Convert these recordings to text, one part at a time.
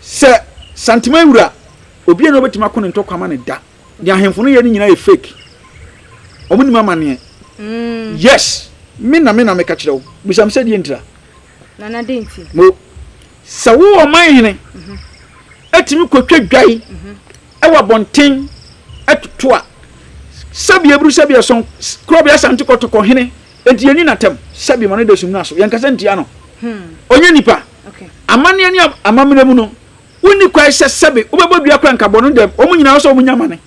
se santima wura obi na obetima ko ne ntokwa ma ne da de ahemfo no ye ni nyina e fake omu ni mama ne yes me na me ka kire wo bisam se die ntira nana denti mo sawo o man hene atimi kwatwa dwai ewa bonten atuto a sabi ebru sabi ason kro bia santi kotoko hene enti yeni natem sabi mo ne de sumna so yankasa ntia no onye nipa okay amane ani amamene mu no woni kwa hye sabi ubebo dua kwa nkabo no dem omu nyina so omu nyamane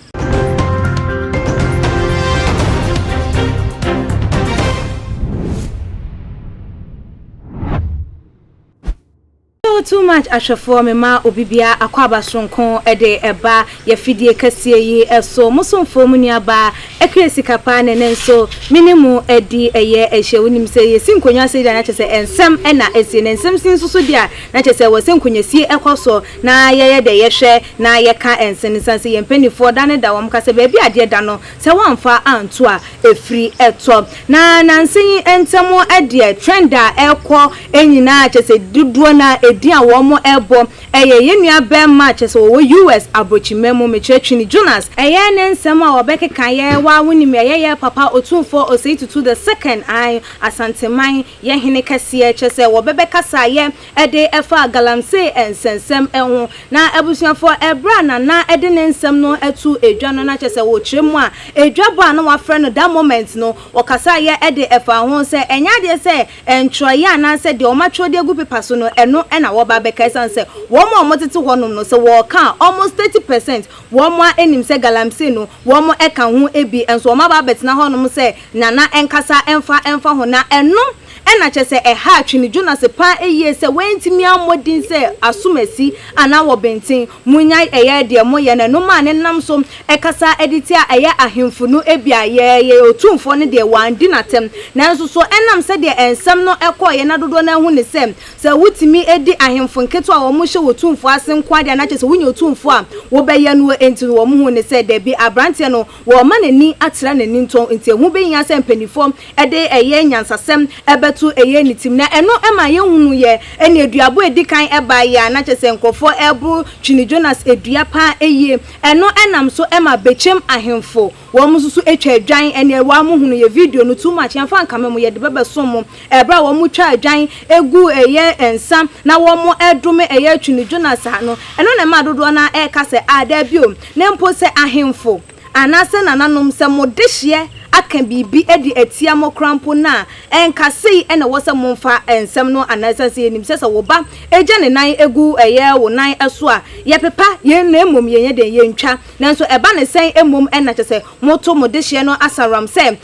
too much ashafo me ma obibia akwaba sonkon ede eba ya fidie kasie yi eso musomfo mu nuaba ekresi kapa ne nenso minimu edi eye ehye wonim se ye sinkonya se dia na chese ensem na esi ne ensem sinsusu dia na chese wo sinkonya sie ekoso na ye de ye hwe na ye ka ensen sanse ye mpanifo da ne da wom kase ba bi ade da no se wamfa anto a efri eto na nansen entemo ede trenda ekọ enyina chese duduo na edi womo ebo eye yenua ben match so wo US abochimemo mechechini Jonas eye ne nsem a obekeka ye wa woni me ye papa otumfo oseitutu the second I asanteman ye hene kase chese wo bebekasa ye ede efa galamse ensensem eho na abusuafo ebra na ede ne nsem no etu edwa no na chese wo chiremu a edwa bo na wa frɛ no that moment no wakasa ye ede efa ho se enya de se entroye na se de o matro de gu paper so no eno na wo beka sanse wo mo tete honum no se wo ka almost 30% wo mo enim se galamse no wo mo eka ho ebi enso wo ma ba betina honum se nana enkasa emfa ho na eno ena chese ha twini Jonas pa eye se wentimi amodin se asumasi ana wo bentin munya eye de mo ye na no ma ne nam so ekasa editi a eye ahemfu no ebia ye otumfo ne de wandi natem nanso so enam se de ensem no ekoye na dodo na hu ne se wutimi edi ahemfu nketo a wo mo hye otumfo asenkwa de na chese wunya otumfo a wo beye no enti wo mo hu ne se de bi abrante no wo ma nani atira nani nton enti hu be nya se mpanifo ede eye nyansasem to eye nitim na eno ema ye hunu ye ene eduabo edikan eba ya na chese nkofo ebu twini Jonas edua pa eye eno enam so ema bechem ahemfo wo mususu etwa adwan ene wa mu hunu ye video no too much yamfa nkame mu ye de bebe so mu ebra wo mu twa adwan egu eye ensam na wo mu edume eye twini Jonas ha no eno na ma dodo na e ka se ada biom na mpo se ahemfo anase nananom se modehye aka bibi edi etiamo krampo na enkase ena wo se momfa ensem no anasase enim sese wo ba eje ne nan egu eye wo nan eso a ye pepa ye na emom ye de ye ntwa nanso eba ne sen emom ena chese moto modehye no asaram se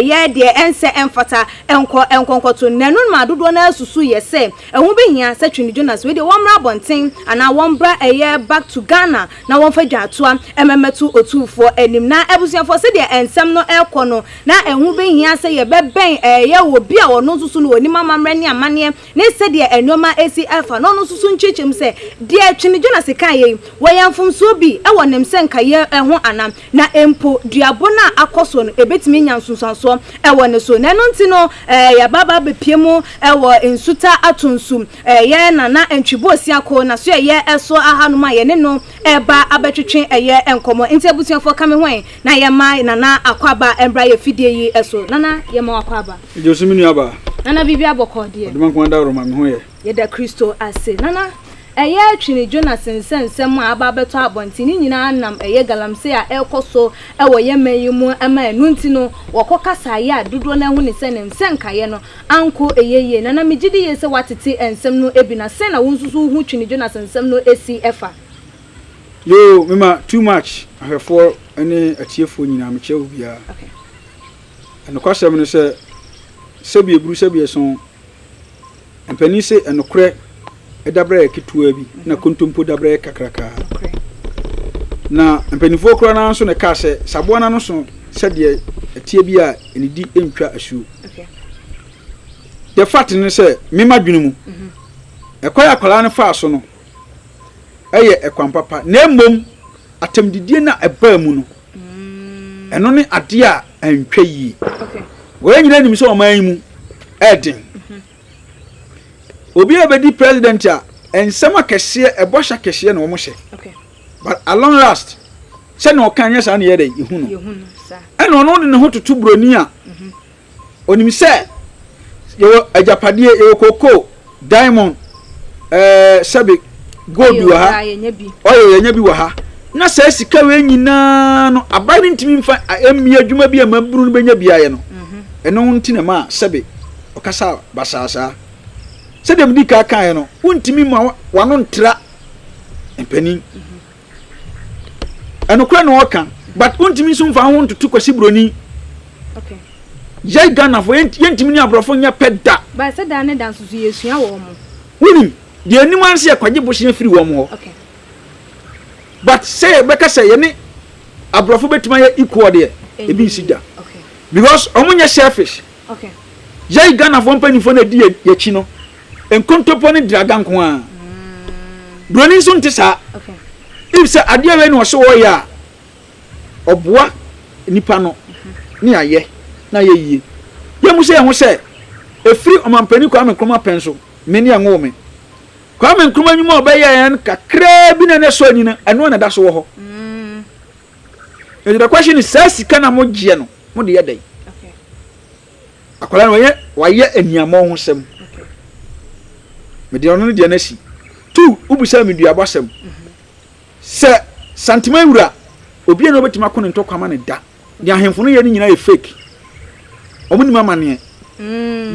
ye de ense emfata enkonkoto nanu ma dodo na asusu ye se ehu behia se twini Jonas we de womra bonten ana wombra eye back to Ghana na womfa dwatoa ememetu otufo enim na ebusuafo se de ensem no ekono na ehu behia se ye beben ye wo bia wono susu no oni mama mrani amane ne se de enoma esi alfa no no susu nchechim se de twini Jonas kan ye woyamfumso bi e wonem se nka ye ehu anam na empo duabo na akoso no ebetimi nyansunsanso e wone so na no ntino ya baba bepiemu e wo ensuta atunsum ye na entwibo siako na so ye eso ahanuma ye ne no eba abetwetwe ye enkomo ntebusuafo kame hwen na ye mai na akwaba embra ye fidie yi eso nana ye ma akwaba josuminu aba nana bibia bokode odman kwanda roma me ho ye da Kristo ase nana eye twini Jonas nsensem a aba beto abontini nyina nam eye galamse a ekoso ewo ye mayimu ama enu ntino wokokasa ya dodo na hu ne senem senkaye no anko eyeye nana megidi ye se watete ensem no ebi na se na wonsusu hu twini Jonas nsem no esi efa yo mema too much ahefo ene atiefo nyina me chewu bia okay eno kwasem no se sebi ebru sebi eson empani se enokre edabra ekitua bi na kontompo dabra kakraka okay na empanifo kro na nso ne ka se sabo na no so se de atie bi a enidi entwa asu okay the fact ne se mema dwunu mu ekoya kola ne fa so no eye ekwan papa na emom atamdidie na eba mu no eno ne ade a antwa yi okay we nyina nim so oman mu edin obi abedi president a ensema kese ebosha kese na omo hye okay but along last se na okan nya sa na yede ehunu sa ena ono de ne ho tutu broni a onim se yo ajapade yo koko diamond sabe gold wa ha oyo yenya bi wa ha na se sika we nyina no abane ntimi mfa emi adwuma bi amaburu no benya biaye no eno nti na ma sabe okasa basasa se dem di ka kan no untimi ma wano ntra empani eno kura no oka but untimi so mfa ho ntutu kwasi broni okay jai Ghana fo yentimi ni abrofo nya peda ba se da ne dan susu yesua wo mo wuni de anim anse akwaje bohye firi wo mo okay but say beka say ye abrofo betima ye equal de ebi nsida okay because omunya selfish okay jai Ghana fo mpani fo na di ye chi no enkontopo ne draga nko a broni so ntisa okay if say ade we no so wo ya oboa nipa no ni aye na ye yie ye mu say ho say efiri omampani kwa mekroma penso meni anwo me kwa mekroma nyuma obaye yan kakra bi na ne so ani na eno na da so wo ho the question is sika na mo gye no mo de ye dai okay akola no waye aniamo ho sem okay me de ono ne de na si tu ubusa me dua bosem se santima wura obi na obetima ko ne ntokwa ma ne da de ahemfo no ye ni nyina ye fake omuni mama ne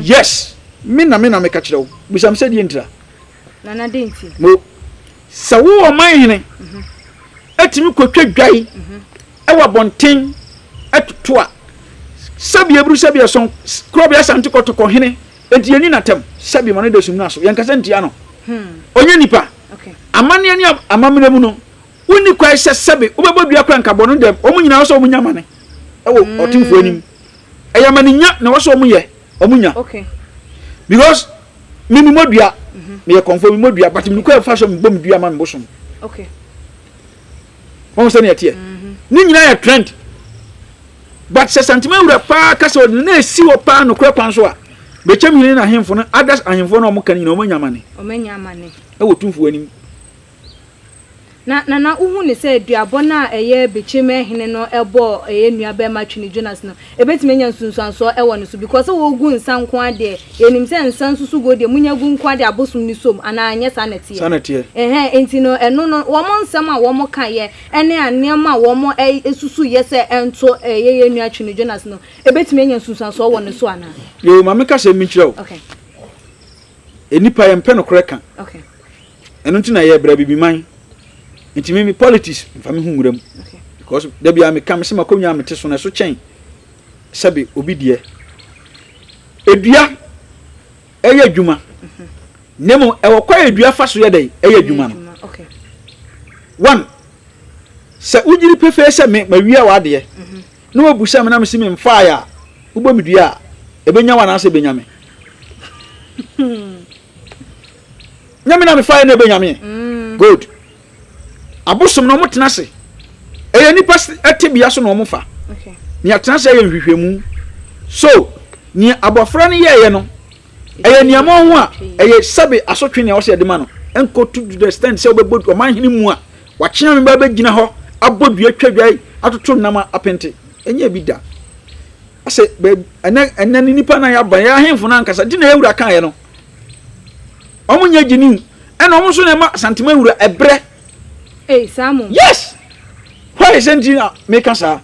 yes me na me ka kire wo busam se de ntra na denti mo se wo man hene atimi kwatwa dwai ewa bonten atuto a sabi ebru sabi eson krobia santi kotoko hene enti yeni natem sabi mane de sumna so yankasa ntia no onye nipa okay amane ni amamene mu no woni kwai se sabi ubebodua kwa nka bono dem omunyina so omunya mane ewo otimfo anim eyamane nya na wo so omuye omunya okay because mimi modua me confirm modua but me kwa fa so mbom dua man bosom okay won se na etie ni nyina ya trend but se santima wura pa kasa o na esi wo pa no kwa kwan so a be chem hini na hemfo no others ahemfo no omka ni na omanya mane ewo tumfo anim na uhu ne se duabo na eye becheme hene no ebo eye nuabe ma twini Jonas no ebetime nya nsunsuanso ewo ne so because wo gu nsan ko ade enim se nsan susu go de munya gu nko ade abosum ni som ana anya sanete enti no eno no wo mo nsam a wo mo ka ye ene anema wo mo esusu ye se ento eye nua twini Jonas no ebetime nya nsunsuanso wo ne so ana yo mama ka se mi kire okay enipa ye mpe no koreka okay eno ntina ye bra bibiman nti me politics mfa me hunguram okay because da bia me kam se makonya amete so na so chen sabe obi die edua eye adwuma nemo e wokwa edua fa so ye dai eye adwuma no okay one se ujiri pefe se me mawia wa de no wabusa me na me se me mfa ya ubo medua ebenya wa na se benyame nyame na me fa ya na benyame good abosom no motena se eye nipa atebia so no mofa okay ni atena se ye nhwehwemu so ni abofra ne ye no eye niamo ho a eye sabe asotwe ne wo se de ma no enko to the stand se obebod o man hene mu a wa kyen me ba begina ho abodua twadwai atoto nama apente enye bi da ase ena ni nipa na ya ban ya hemfo na nkasa di na ewura kan ye no omunya gini ena omo so na ma santima ewura ebre Samu. Yes. Why isn't you make us a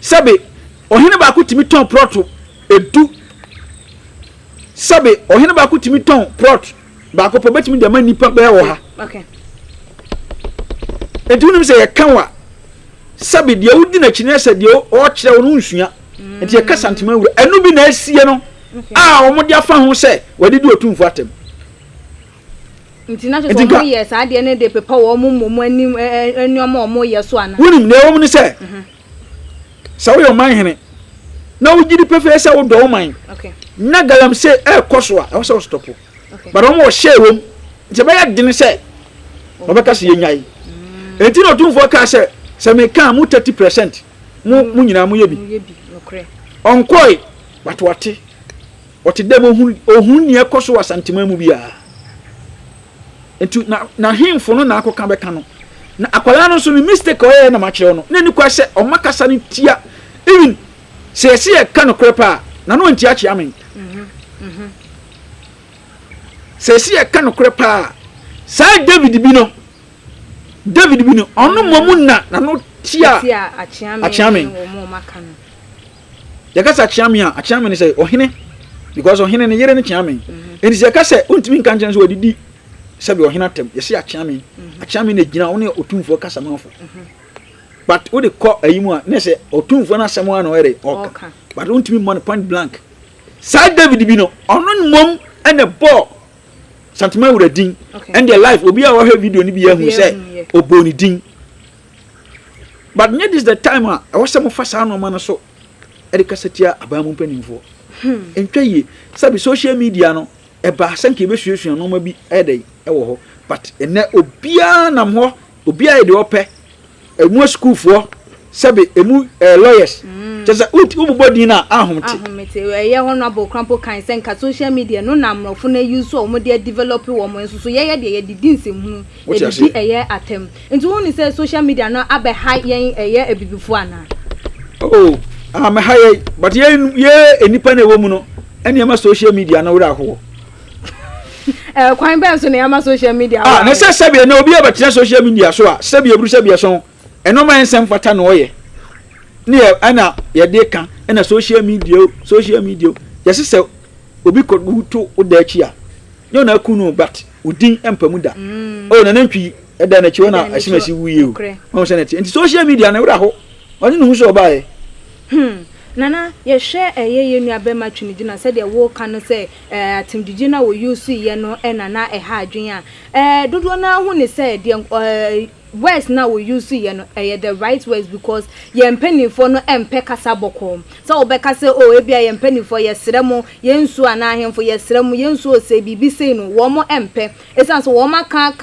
sabe ohine ba ko timi ton prot edu sabe ohine ba ko timi ton prot ba ko pobetimi de manipa be wo ha okay edu nim se ye kanwa sabe de udi na chine se de o kire wo nsua enti ye ka santima wura enu bi na asie no a wo de afa ho se wadidi otumfu atem ntina so mo yes ade ne de pepa wo mo anim enuoma mo yeso ana wunim na wo mu se sawo yo man hene na wo gidi pefe se wo do man okay na galam se e koso a wo se stop okay but wo share wom nje ba ya dine se wo beka se yenyai enti no tumfo ka se me ka mu 30% mu nyina mu yebi okre onkoi but wati dem ohun ni e koso wa santima mu bia entu na himfo no na akoka beka no na akwala no so ni mistake o ye na ma kire no na ni kwa se o makasa ni tia even se se e ka no krepa na no ntia chia men se se e ka no krepa sa David bi no ono momu na no tia achia men wo mo maka no ya kasa achia men say ohene because ohene ne yere ne chia men eni se ka se untimi nka nchen so odidi sabi ohena tem yesi achia men na gina woni otumfo kasa manfo but wo de call ayimu a na se otumfo na asemo na were oka but untimi money point blank sa David bi no ono mom and a ball santiment with a ding and their life obi a wo hwe video ni bi yahu say oboni ding but yet this the time I was some fasa no man so e de kasetia abamu panimfo entwaye sabi social media no e ba sanke be hwehwe no ma bi e dey e wo ho but ene obia nam ho obia e de opɛ emu school fo sabi emu lawyers just ubodi na ahomte ye honorable crampo kan senka social media no namrofo na use o mo de develop wo mo nso ye de ye didi nsemu e di eye atem nti woni say social media no abe high yen eye ebibifo ana oh am high but ye enipa na ewo mu no ene ma social media na wura ho kwan be so na ya ma social media na say sabi na obi abatina social media so a sabi ebru sabi so eno ma ensem fata na oye ni ana ye de kan na social media yes say obi ko to oda chi a yo na kunu but udin empamu da o na nantwi eda na chi wona asimasi wuye o say na social media na wura ho oni no so ba nana ye hwe ye nuabe ma twinigina se de wo ka no se atimdigina wo use ye no na ha adwen a dodo na hu ne se de words now we use the right words because ye penny for no empe kasa boko so obeka say oh ebia ye penny for ye sremo ye nsu ana ahemfo ye sremo ye nsu o se bibi sei no wo mo empe esan so wo ma ka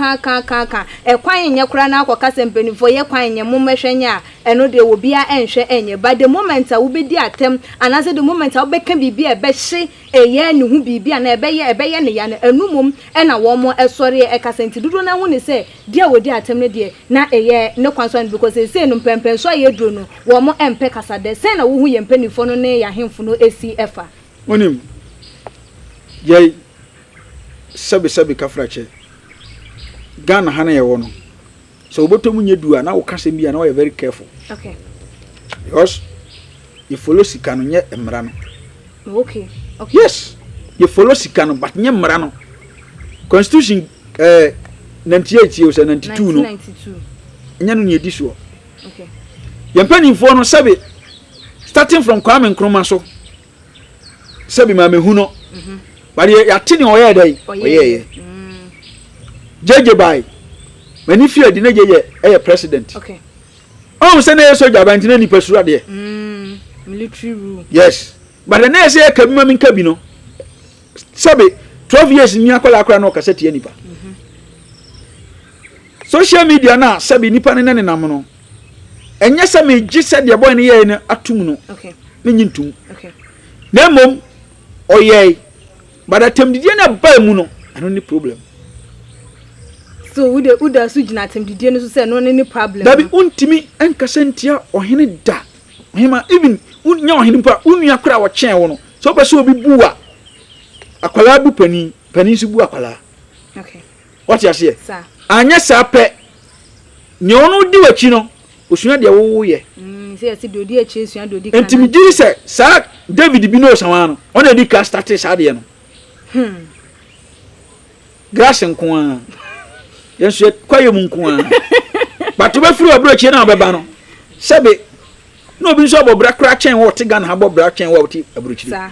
e kwan nye kura na akoka se penny for ye kwan nye mo mehwenya eno de wo bia enhwe enye but the moment a wo bedi atem anase the moment a wo beka bibi e be hye eye ne hu bibi na ebe ye ne ya na enumom e na wo mo esore e kasa ntidudo na hu ne se dia wo di atem ne de na eye no kwanso because say no pempen so ye duro no wo mo empe kasa de say na wo hu ye mpanifo no ne ya hemfo no esi efa onim ye sabi kafrache Ghana hana ye wo no so obotom nye du a na wo kasa bia na wo very careful okay because you follow sika no nye emra no okay yes you follow sika no but nye emra no constitution 98 or 92 no 92 nya no yedi so okay yempanifo no sabi starting from Kwame Nkrumah so sabi ma mehu no but ya tini oye dai oye jeje bai mani fi adi na jeje eye president okay oh say na soldier ba ntina ni pasuru ade military rule yes but the next year kabi ma min kabi no sabi 12 years ni akola no kaseti anipa social media na sabi nipa ne nam no enya se me gise de boy ne ye ne atum no okay ne nyintum okay na mom oye but atemdidie na ba mu no ano ni problem so uda su gina atemdidie no so se no ni problem dabi untimi enkasentia ohene da ohema even unya ohene pa unua kra wo chen wo no so pe so obi buwa akwala bu pani su bu akwala okay what you say sir anya sape ne onu di wachi no osua de wo ye say ati dodi achi esua dodi kana entimi giri se sa David bi no sawa no ona di ka start sa de no grass nko a yesu kwaye mu nko a but be firi obro achi na obeba no sebe no obi nso obobra kra chen wo te Ghana abobra chen wo te abrochiri sa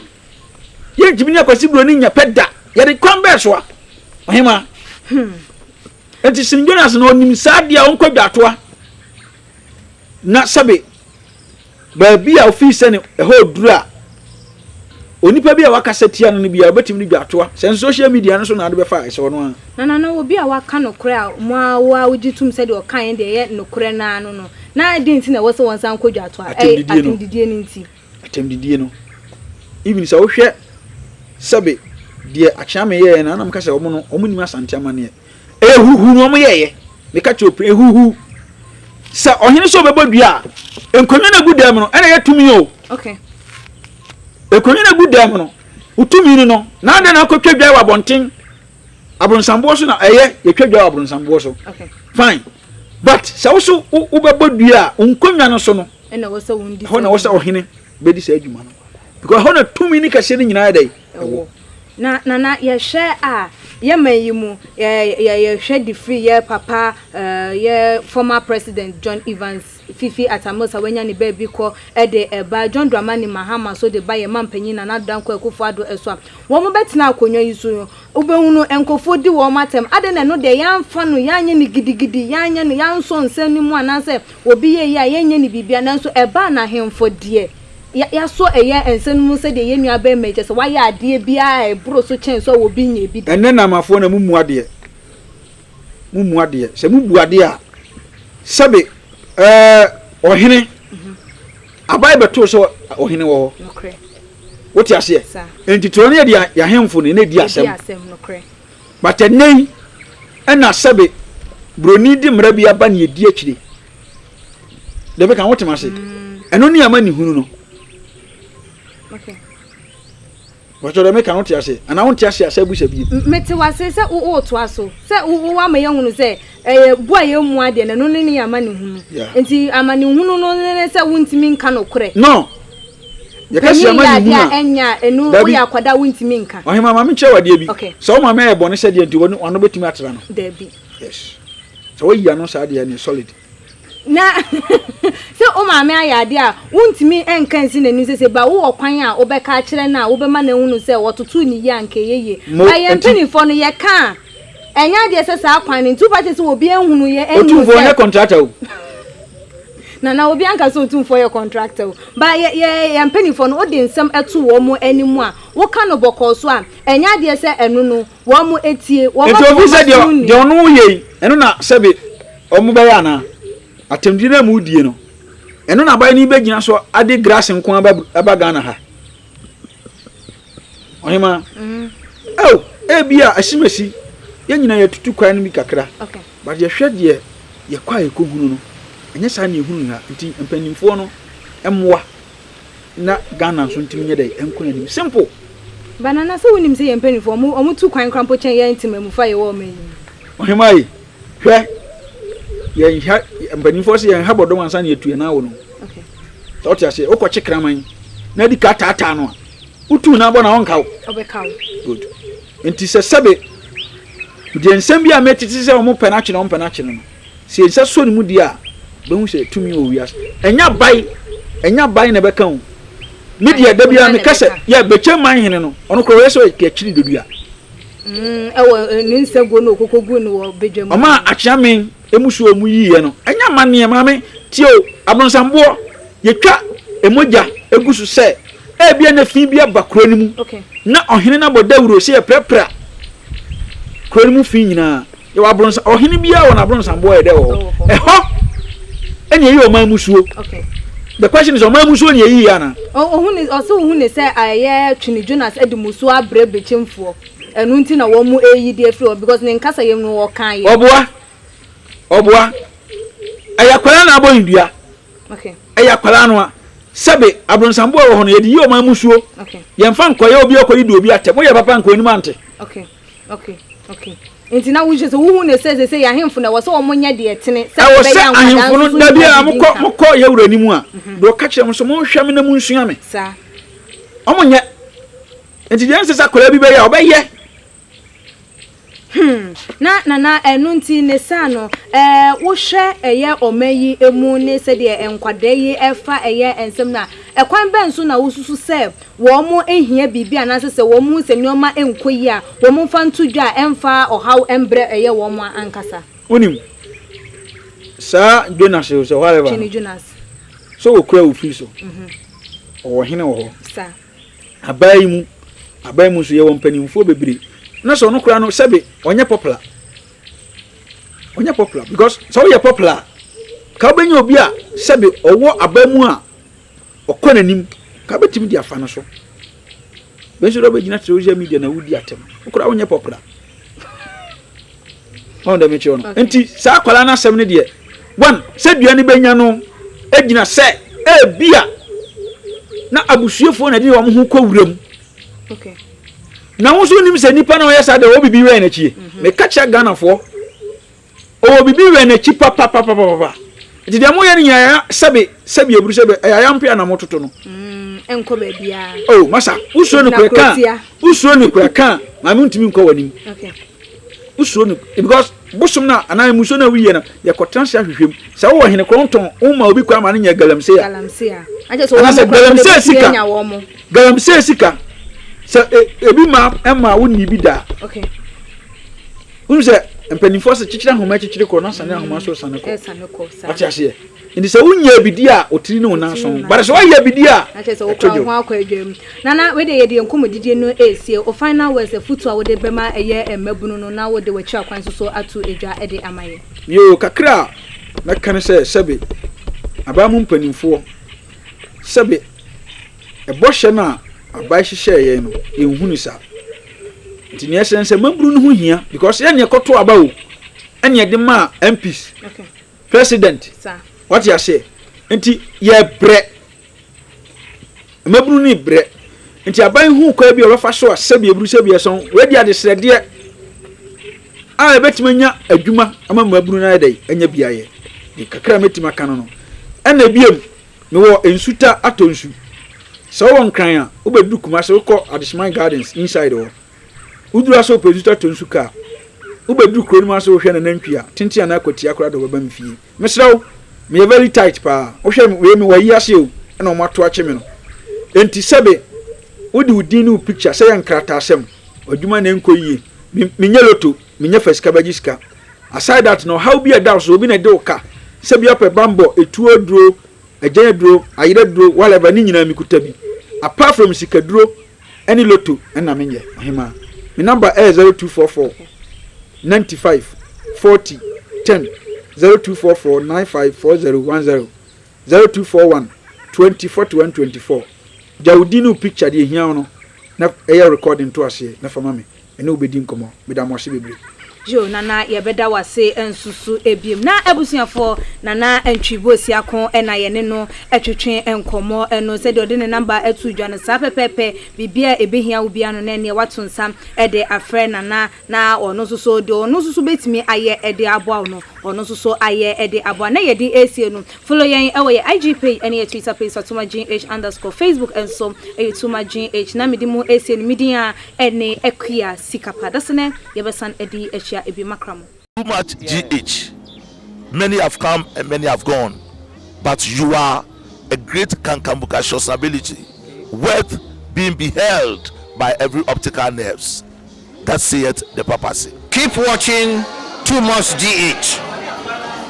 ye jibini akwasi bro ni nya peda ye de kwambe so a ohima enti St. Jonas no nim sadia onko dwatoa na sabe ba bia office ne ho dura onipa bia wakasetia no bia obetim ni dwatoa sen social media no so na ade be fa so no na obi a waka no kra mo wa ujitum se de o kan de ye no kra na no na de nti na wo se won san ko dwatoa atemdidie ni nti atemdidie no even so hwe sabe de achame ye na nam ka se omo no omo ni asante amane ehuhu no mo yeye me ka chope ehuhu sa ohene so bebodua enkonwa na gudam no ena yetumi o okay enkonwa na gudam no utumi no na ade na akotwadwa wa bonten abronsambo so na eye yetwadwa wa abronsambo so okay fine but sa wo so ubebodua enkonwa no so no ena wo so wundi ho na wo sa ohene bedi sa adwuma no because ho na tumi ni kase ni nyina dai na ye share ye mayimu ye share the free ye papa ye former president John Evans Fifi Atamosa wenya ni baby ko de eba John Dramani Mahama so de ba ye mampanyin na danko akufo ado eso wo mo betina akonwa yisu ubehunu enkofo di wo matem ade na no de yamfa no yanye ni gidigidi yanye no yanso nsanimu anase obi ye ya yenye ni bibia nanso eba na hemfo de ya so eye ensenu se de yenu aba meje so waya ade bia e bro so chen so obi nya bi enne na mafo na mumu ade se mubu ade a sebe ohene abai beto so ohene wo nokre woti ase entitoro ne de ya hemfo ne di asem nokre but ennei ena sebe broni di mra bia ba ne di akire de be kan woti ma se eno ni ama ni hunu no okay wacho de me kan woti ase ana wonti ase asabu sabi meti wase se wo to aso se wo wa me yehunu se bua ye mu ade na no ni ama ni hunu enti ama ni hunu no ne se wontimi nka no kore no ye kasi ama ni hunu enya enu wo ya kwada wontimi nka ohima ma me che wade bi so ma me e bone se de enti wonu betimi atera no debi yes so wo ya no sa de ni solid na se o ma me ayade a wontimi enka nsi nanu se ba wo okwan a wo be ka kire na wo be ma na hunu se wototo ni ya nka yeye ba ye mpanifo no ye ka enya de se sa akwan ni two parties wo bi enhunu ye enyu se otumfo ne contractor o na obi anka so otumfo ye contractor ba ye mpanifo no o de nsam eto wo mo animu a wo ka no bokọ so a enya de se enu no wo mo etie wo ma so se de onu ye enu na sebe omu be ya na atemdi na mu die no eno na bai ni begina so ade grass nko aba Ghana ha ohima bia asimesi ye nyina ya tutu kwan no bi kakra okay but ye hwede ye kwa ye kohunu no enye sa na ehunu ha nti mpanimfo no emwa na Ghana so ntimi nye dai enko na nim simple banana so wonim se ye mpanimfo omu tu kwan krampo chen ye ntimamu fa ye wo mayi ohima yi hwe ye mpanimfo se ye habodom ansa na yetu na wo no okay so tia se okoche kraman na di ka tata no utu na bo na won kawo obekawo good enti se sebe di ensem bia metiti se omo penachi na omo penachi no se ensa so ni mu di a be hu se tumi o wias enya bai na beka hu media da bia me kase ya beche man hene no ono kro weso ke chiri dodua ewo ni nsego no kokogu no wo bedwam oma achiamen emusu omu yiye no enya mane mame tio abronsambo yetwa emoja egusu se bia na fi bia bakro ni mu okay na ohene na bodawuro se ye prepra kro ni mu fi nyina ye wa bronsa ohene bia wo na abronsambo ye de wo eho eni yi o mamusuo okay the question is o mamusuo ni yi ya na ohune oso ohune se aye twini Jonas edimusu abre bechemfo enu nti na wo mu eyi de free because ne nkasa yem no wo kan ye oboa ayakwala na abo ndua okay ayakwala no a sebe abronsambo wo ho no ye di yo mamusuo okay ye mfa nkoye obi okori do obi atem ye papa nko ni mante okay enti na wuje so wu ne se ya hemfo na wo so wo nya de etene se be ya ahemfo no da bia amukọ ye wura ni mu a do ka kire mo so mo hwa me na mu nsua me sa omonye enti de nse sa kola bi be ya obeye na enu nti ne sa no wo hwe eye omayi emu ne se de enkwada yi efa eye ensem na ekwan benso na wosusu se wo mo ehia bibia na se wo mo se nyoma enkoyi a wo mo fa ntudwa emfa ohaw embre eye wo mo ankasa onim sa Jonas so whatever Chini Jonas so okura ofi so o hene wo sa abai mu so ye wo mpanimfo bebre na so no kura no sebe onye popular because so ye popular ka benye obi a sebe owo abamu a okonanim ka betimi dia fa no so benso do be gina social media na wudi atem kura onye popular on the mechi ono enti sa akwala na asem ne de one se duane benya no agina se bia na abusuefo na de wo ho kwawuram okay na wo so nim se nipa na oyesa de wo bibi we na chi me kacha Ghana fo o bibi we na chi papa enti de mo ye nya sebe eburu sebe ayampia na mototo no enko ba bia oh masa usuo ne kwa kan ma me ntimi nko wanim okay usuo ne because bosom na ana muso na wiye na ye kotanse ahwehwem sa wo hene kronton umma obi kwa ma ne nya galamse ya aje so wo galamse sika sa ebi ma emma wo ni bi da okay unse empanifo se chichira homa chichire ko na sane homa so sane ko ati ase ndi se unya bidi a otiri ne wona so bare so ya bidi a ache so wo ho akwa adwam nana we de ye de nkomodidie no esie o final words futu a wo de bema eye mabunu no na wo de wachi akwan so atu edwa e de amaye yo kakra na kan se sebe abamu mpanimfo sebe e bohye na abai hihye ye no ehunu sa ntini esense mabunu no ho hia because ye ne koto aba o ene de ma MPs okay president sir what you say enti ye bre mabunu ni bre enti aban hu kwa bi obefa so asabi ebru sabi eson we dia de srede a betimanya adwuma ama mabunu na dai anya biaye ni kakra metima kan no ena biem me wo ensuta atonsu so won kran a obedu kuma so ko Adishman Gardens inside o udura so pezuta tonsu ka obedu kro ma so hwe na nantwia tintia na akwati akora do baba mfie mesrawo me very tight pa o hwe we me wayi ase o na o mato ache me no enti sebe odi udin no picture say yankrata asem adwuma na enkoyie menye loto menye fasika bagiska aside that no how be a down so obi na de oka sebe ope bambo etuo duro agyan duro ayire duro whatever ni nyina mikuta bi apart from sikaduro any loto na menye hima my number is 0244 95 40 10 0244954010 0241 204124 Jaudinu picture de hia no na eya recording to ase na fama me ene obedi nkomo me da mo ase bebre jo nana ye beda wase ensusu ebiem na ebusuafo nana entwibo siakon ena ye ne no etwetwe enkomo eno se de ne number etu dwane sa pepepe bibia ebehia obia no na ne watonsam ede afre nana na ono soso de ono soso betimi aye ede aboa no ono soso aye ede aboa na ye de esie no follow yen ewe ye IG page ene ye Twitter page @tumagh_ Facebook and so @tumagh na medimu esie no media ene ekia sikapa dasene ye besan edi too much GH. Many have come and many have gone, but you are a great Kankambuka ability, worth being beheld by every optical nerves. That saith the papacy. Keep watching Too Much GH,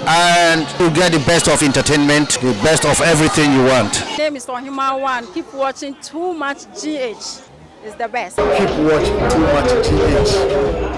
and you get the best of entertainment, the best of everything you want. My name is Ohima One. Keep watching Too Much GH. It's the best. Keep watching Too Much GH.